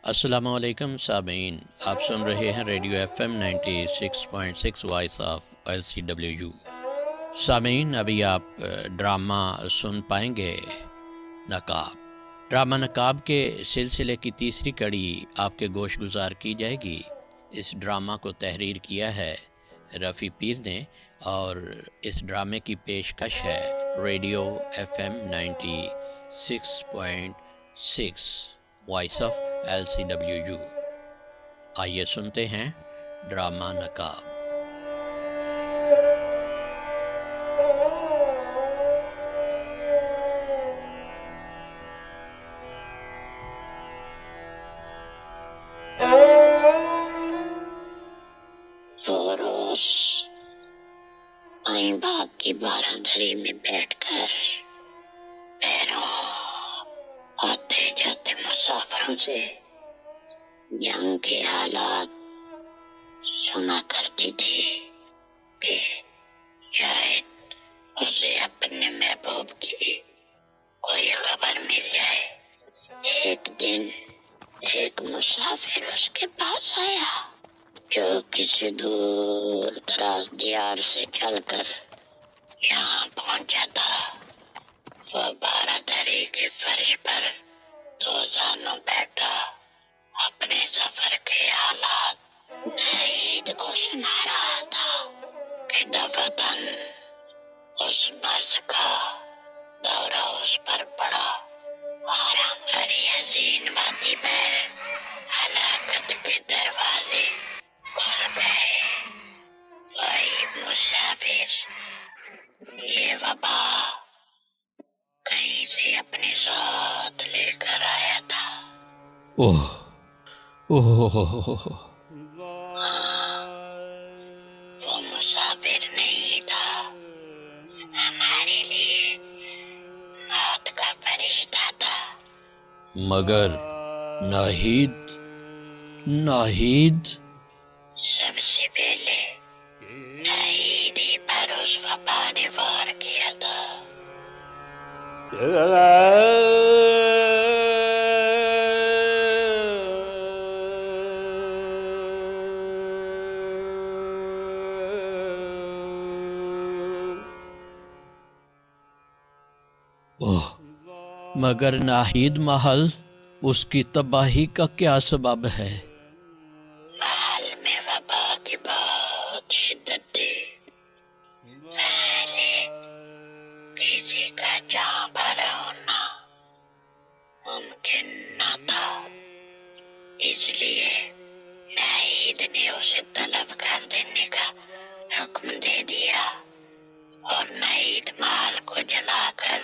السلام علیکم سامعین، آپ سن رہے ہیں radio F M 96.6 voice of LCW۔ سامعین، ابھی آپ ڈرامہ سن پائیں گے نقاب۔ ڈرامہ نقاب کے سلسلے کی تیسری کڑی آپ کے گوش گزار کی جائے گی۔ اس ڈرامہ کو تحریر کیا ہے رفیع پیر نے، اور اس ڈرامے کی پیشکش ہے radio F M 96.6 voice of LCW۔ آئیے سنتے ہیں ڈرامہ نقاب۔ وہ روز آئیں باغ کی بارندری میں بیٹھ کر پیروں آتے جاتے مسافروں سے جنگ کے حالات سنا کرتی تھی کہ شاید اسے اپنے محبوب کی کوئی خبر مل جائے۔ ایک دن ایک مسافر اس کے پاس آیا جو کسی دور دراز دیار سے چل کر یہاں پہنچا تھا۔ وہ بارہدری کے فرش پر روزانہ بیٹھا اپنے سفر کے حالات نعید کو سنا رہا تھا کہ دفعتاً اس مرض کا دورہ اس پر پڑا اور ہماری حزین وادی پر ہلاکت کے دروازے کھل گئے۔ وہی مسافر یہ وبا کہیں سے اپنے ساتھ لے کر آیا تھا۔ وہ مسافر نہیں تھا، ہمارے لیے موت کا فرشتہ تھا۔ مگر ناہید سب سے پہلے نعید ہی پر اس وبا نے وار کیا تھا۔ مگر ناہید محل، اس کی تباہی کا کیا سبب ہے؟ محل میں وبا کی بہت شدت تھی، ایسے کسی کا جاں بھرا ہونا ممکن نہ تھا۔ اس لیے نعید نے اسے طلب کر دینے کا حکم دے دیا اور نعید مال کو جلا کر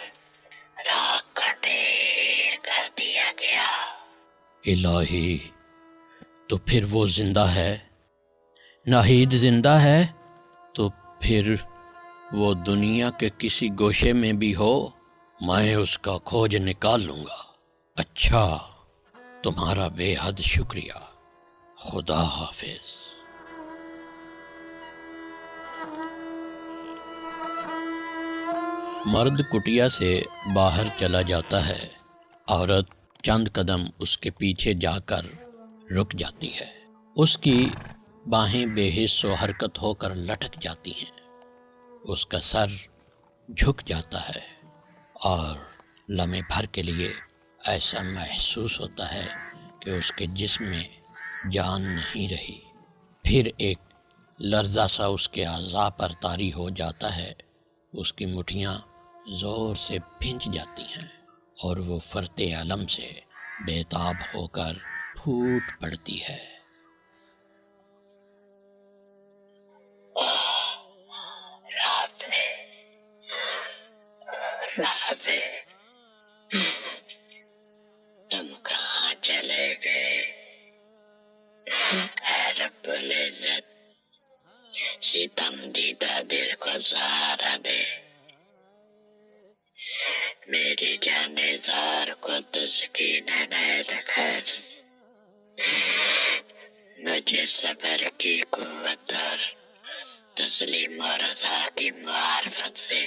راکھ کا ڈھیر کر دیا گیا۔ الہی، تو پھر وہ زندہ ہے؟ ناہید زندہ ہے تو پھر وہ دنیا کے کسی گوشے میں بھی ہو، میں اس کا کھوج نکال لوں گا۔ اچھا، تمہارا بے حد شکریہ۔ خدا حافظ۔ مرد کٹیا سے باہر چلا جاتا ہے، عورت چند قدم اس کے پیچھے جا کر رک جاتی ہے۔ اس کی باہیں بے حس و حرکت ہو کر لٹک جاتی ہیں، اس کا سر جھک جاتا ہے اور لمحے بھر کے لیے ایسا محسوس ہوتا ہے کہ اس کے جسم میں جان نہیں رہی۔ پھر ایک لرزہ سا اس کے اعضاء پر طاری ہو جاتا ہے، اس کی مٹھیاں زور سے بھنج جاتی ہیں اور وہ فرط علم سے بے تاب ہو کر پھوٹ پڑتی ہے۔ رافع، تم کہاں چلے گئے؟ اے رب العزت، ستم دیدہ دل کو سہارا دے، میری جانے زار کو تسکین عنایت کر، مجھے صبر کی قوت اور تسلیم و رضا کی معرفت سے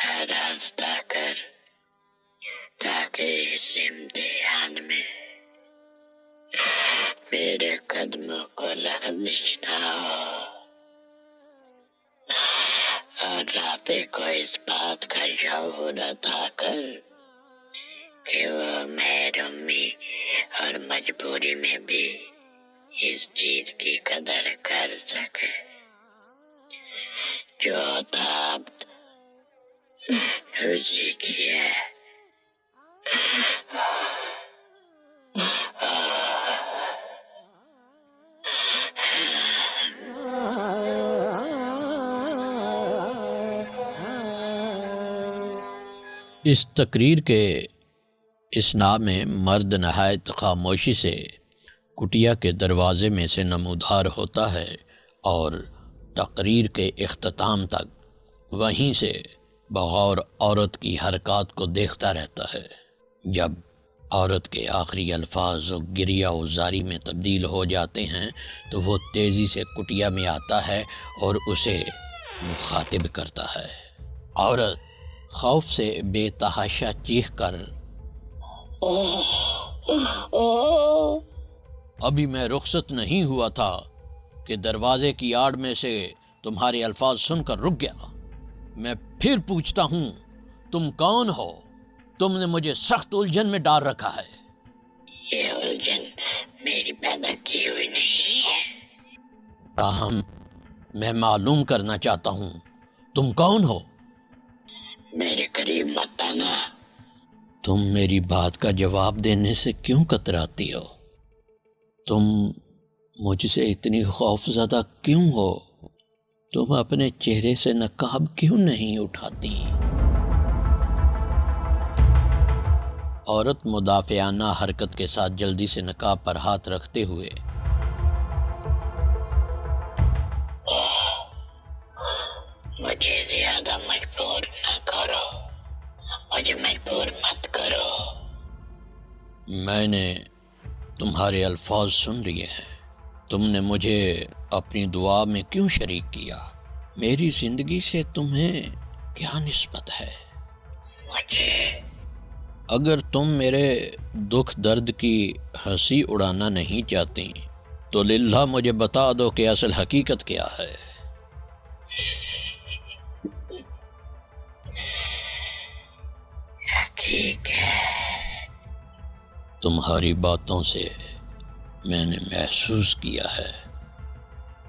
آراستہ کر، تاکہ اس امتحان میں میرے قدموں کو لغزش نہ ہو، اور رافع کو اس بات کا شعور عطا کر کہ وہ محرومی اور مجبوری میں بھی اس چیز کی قدر کر سکے جو عطا اسی کی ہے۔ اس تقریر کے اثناء میں مرد نہایت خاموشی سے کٹیا کے دروازے میں سے نمودار ہوتا ہے اور تقریر کے اختتام تک وہیں سے بغور عورت کی حرکات کو دیکھتا رہتا ہے۔ جب عورت کے آخری الفاظ گریہ و زاری میں تبدیل ہو جاتے ہیں تو وہ تیزی سے کٹیا میں آتا ہے اور اسے مخاطب کرتا ہے۔ عورت خوف سے بے تحاشا چیخ کر ابھی میں رخصت نہیں ہوا تھا کہ دروازے کی آڑ میں سے تمہارے الفاظ سن کر رک گیا۔ میں پھر پوچھتا ہوں، تم کون ہو؟ تم نے مجھے سخت الجھن میں ڈال رکھا ہے۔ یہ الجھن میری پیدا کی ہوئی نہیں ہے۔ تاہم میں معلوم کرنا چاہتا ہوں، تم کون ہو؟ میرے قریب مت آنا۔ تم میری بات کا جواب دینے سے کیوں کتراتی ہو؟ تم مجھ سے اتنی خوف زدہ کیوں ہو؟ تم اپنے چہرے سے نقاب کیوں نہیں اٹھاتی؟ عورت مدافعانہ حرکت کے ساتھ جلدی سے نقاب پر ہاتھ رکھتے ہوئے مجھے زیادہ مجبور نہ کرو، مجھے مجبور مت کرو۔ میں نے تمہارے الفاظ سن لیے ہیں۔ تم نے مجھے اپنی دعا میں کیوں شریک کیا؟ میری زندگی سے تمہیں کیا نسبت ہے؟ مجھے اگر تم میرے دکھ درد کی ہنسی اڑانا نہیں چاہتی تو للہ مجھے بتا دو کہ اصل حقیقت کیا ہے۔ ٹھیک ہے۔ تمہاری باتوں سے میں نے محسوس کیا ہے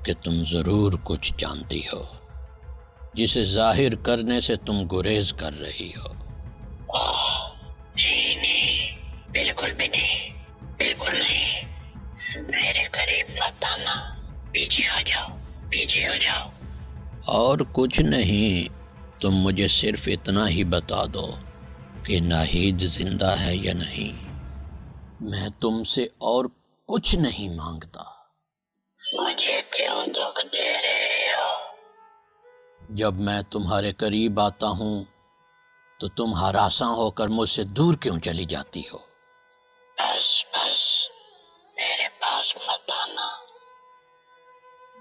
کہ تم ضرور کچھ جانتی ہو جسے ظاہر کرنے سے تم گریز کر رہی ہو۔ نہیں، بالکل بھی نہیں، بالکل نہیں۔ میرے قریب مت آنا، پیچھے ہو جاؤ، پیچھے ہو جاؤ۔ اور کچھ نہیں، تم مجھے صرف اتنا ہی بتا دو کہ ناہید زندہ ہے یا نہیں۔ میں تم سے اور کچھ نہیں مانگتا۔ مجھے کیوں دکھ دے رہے ہو؟ جب میں تمہارے قریب آتا ہوں تو تم ہراساں ہو کر مجھ سے دور کیوں چلی جاتی ہو؟ بس میرے پاس مت آنا۔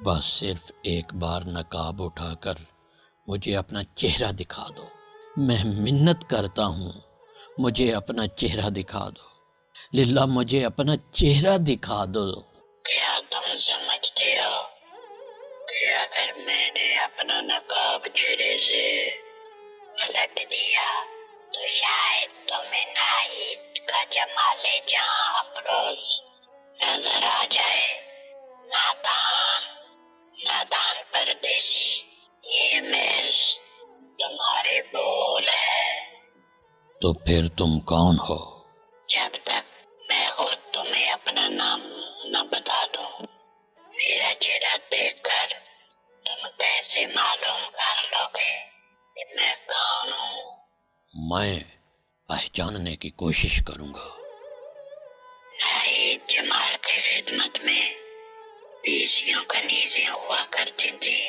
بس صرف ایک بار نقاب اٹھا کر مجھے اپنا چہرہ دکھا دو۔ میں منت کرتا ہوں، مجھے اپنا چہرہ دکھا دو۔ للہ مجھے اپنا چہرہ دکھا دو۔ کیا تم سمجھتے ہو کہ اگر میں نے اپنا نقاب چہرے سے پلٹ دیا تو شاید تمہیں ناہید کا جمال جہاں افروز نظر آ جائے؟ نادان پردیسی، یہ محض تمہارے بول ہے۔ تو پھر تم کون ہو؟ جب تک میں خود تمہیں اپنا نام نہ بتا دوں، میرا چہرہ دیکھ کر تم کیسے معلوم کر لو گے کہ میں کون ہوں؟ میں پہچاننے کی کوشش کروں گا۔ ناہید جمال کی خدمت میں 20 کنیزیں ہوا کرتی تھی۔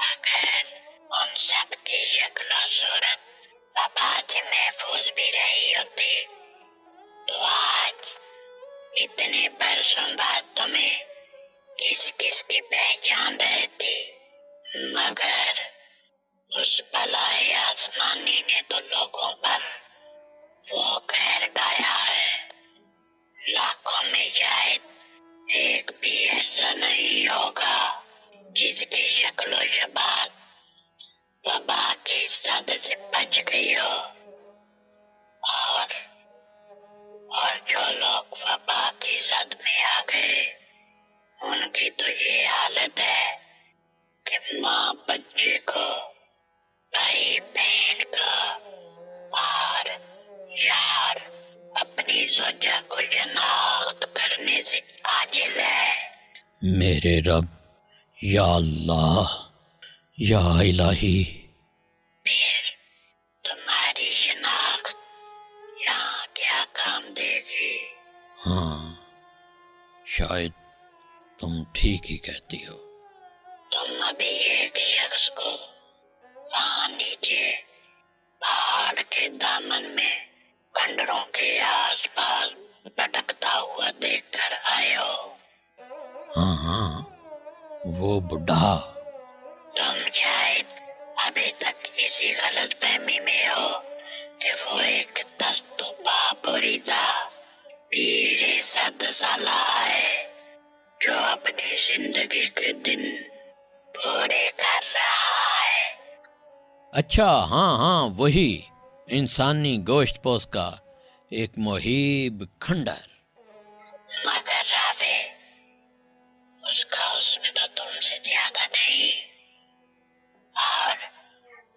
اگر ان سب کی شکل و صورت بات محفوظ بھی رہی ہوتی تو آج اتنے برسوں بعد تمہیں کس کی پہچان رہتی، مگر اس بلائے آسمانی نے تو لوگوں پر وہ کہر ڈایا ہے، لاکھوں میں شاید ایک بھی ایسا نہیں ہوگا جس کی شکل و شباہ وبا کی زد سے بچ گئی ہو، اور جو لوگ وبا کی زد میں آ گئے ان کی تو یہ حالت ہے کہ ماں بچے کو، بھائی بہن کو اور یار اپنی زوجہ کو شناخت کرنے سے عاجز ہے۔ میرے رب، یا اللہ، یا الہی، پھر تمہاری شناخت یہاں کیا کام دے گی؟ ہاں، شاید تم ٹھیک ہی کہتی ہو۔ تم ابھی ایک شخص کو وہاں نیچے پہاڑ کے دامن میں کھنڈروں کے آس پاس بھٹکتا ہوا دیکھ کر آئے ہو۔ ہاں ہاں، وہ بڈھا۔ تم شاید ابھی تک اسی غلط فہمی میں ہو کہ وہ ایک دست و پا بریدہ پیر 100 سالہ ہے جو اپنی زندگی کے دن پورے کر رہا ہے۔ اچھا، ہاں ہاں، وہی انسانی گوشت پوش کا ایک مہیب کھنڈر۔ مگر راوے، اس کا حسن تو تم سے زیادہ نہیں، اور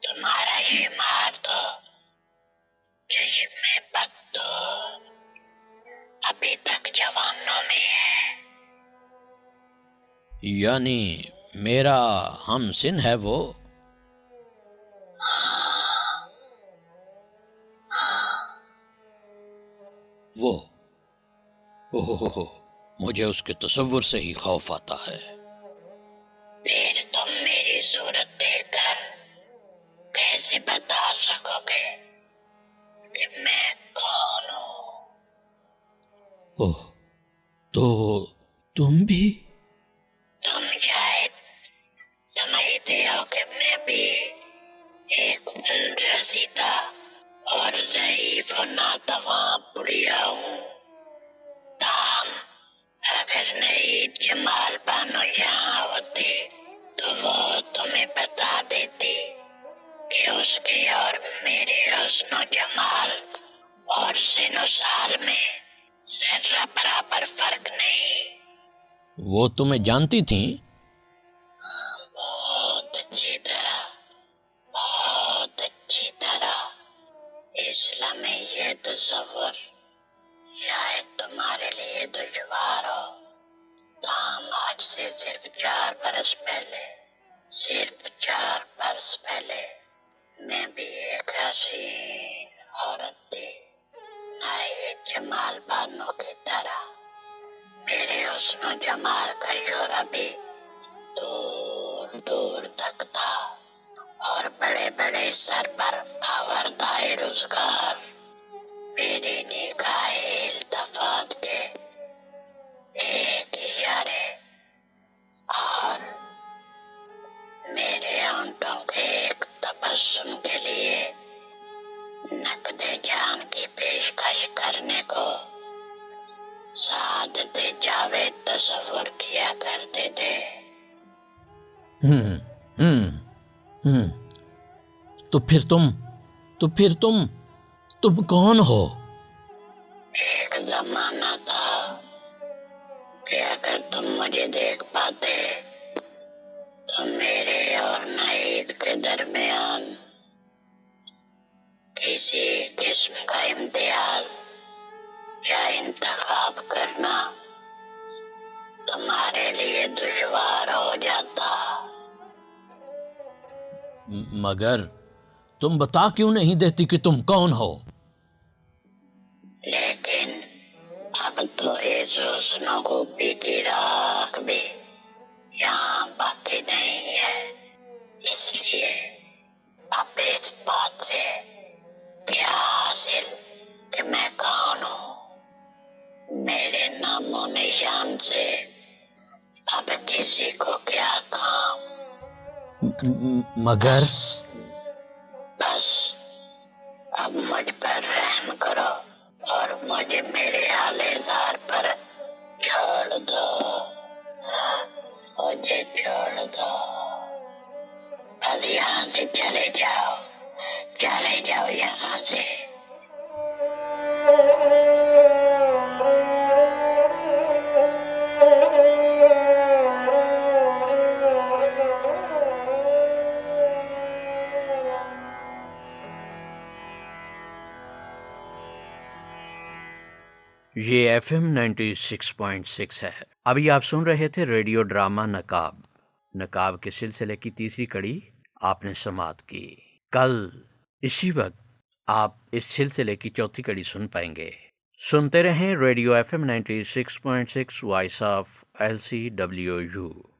تمہارا شمار تو چشم بد تو ابھی تک جوانوں میں ہے۔ یعنی میرا ہم سن ہے وہ؟ وہ اوہ، مجھے اس کے تصور سے ہی خوف آتا ہے۔ پھر تم میری صورت دیکھ کر کیسے بتا سکو گے کہ میں کون ہوں؟ اوہ، تو تم بھی؟ تم شاید سمجھتے ہو کہ میں بھی ایک رسیدہ اور ضعیف و ناتواں بڑھیا ہوں، تاہم اگر نئی جمال بانو یہاں ہوتی تو وہ تمہیں بتا دیتی کہ اس کے اور میرے حسن و جمال اور سن و سال میں ذرہ برابر فرق نہیں۔ وہ تمہیں جانتی تھیں؟ بہت اچھی طرح، بہت اچھی طرح۔ اس لمحے یہ تصور شاید تمہارے لیے دشوار ہو، تاہم آج سے صرف 4 برس پہلے میں بھی ایک حسین عورت تھی، نئے جمال بانو کی طرح۔ میرے حسن و جمال کا شعلہ بھی دور دور تک تھا، اور بڑے بڑے سر پر آوردہ روزگار میری نگاہ التفات کے ایک اشارے اور میرے ہونٹوں کے ایک تبسم کے لیے نقد جان کی پیشکش کرنے کو سعادت جاوید تصور کیا کرتے تھے۔ ہم ہم ہم تو پھر تم کون ہو؟ ایک زمانہ تھا کہ اگر تم مجھے دیکھ پاتے تو میرے اور نعید کے درمیان کسی قسم کا امتیاز یا انتخاب کرنا تمہارے لیے دشوار ہو جاتا۔ مگر تم بتا کیوں نہیں دیتی کہ تم کون ہو؟ لیکن اب تو اس حسن و خوبی کی راکھ بھی یہاں باقی نہیں ہے، اس لیے اب اس بات سے کیا حاصل کہ میں کون ہوں؟ میرے نام و نشان سے اب کسی کو کیا کام؟ مگر بس اب مجھ پر رحم کرو، مجھے چھوڑ دو، بس یہاں سے چلے جاؤ یہاں سے۔ یہ FM 96.6 ہے۔ ابھی آپ سن رہے تھے ریڈیو ڈرامہ نقاب کے سلسلے کی تیسری کڑی آپ نے سماعت کی۔ کل اسی وقت آپ اس سلسلے کی چوتھی کڑی سن پائیں گے۔ سنتے رہیں radio FM 96.6 voice of LCWU۔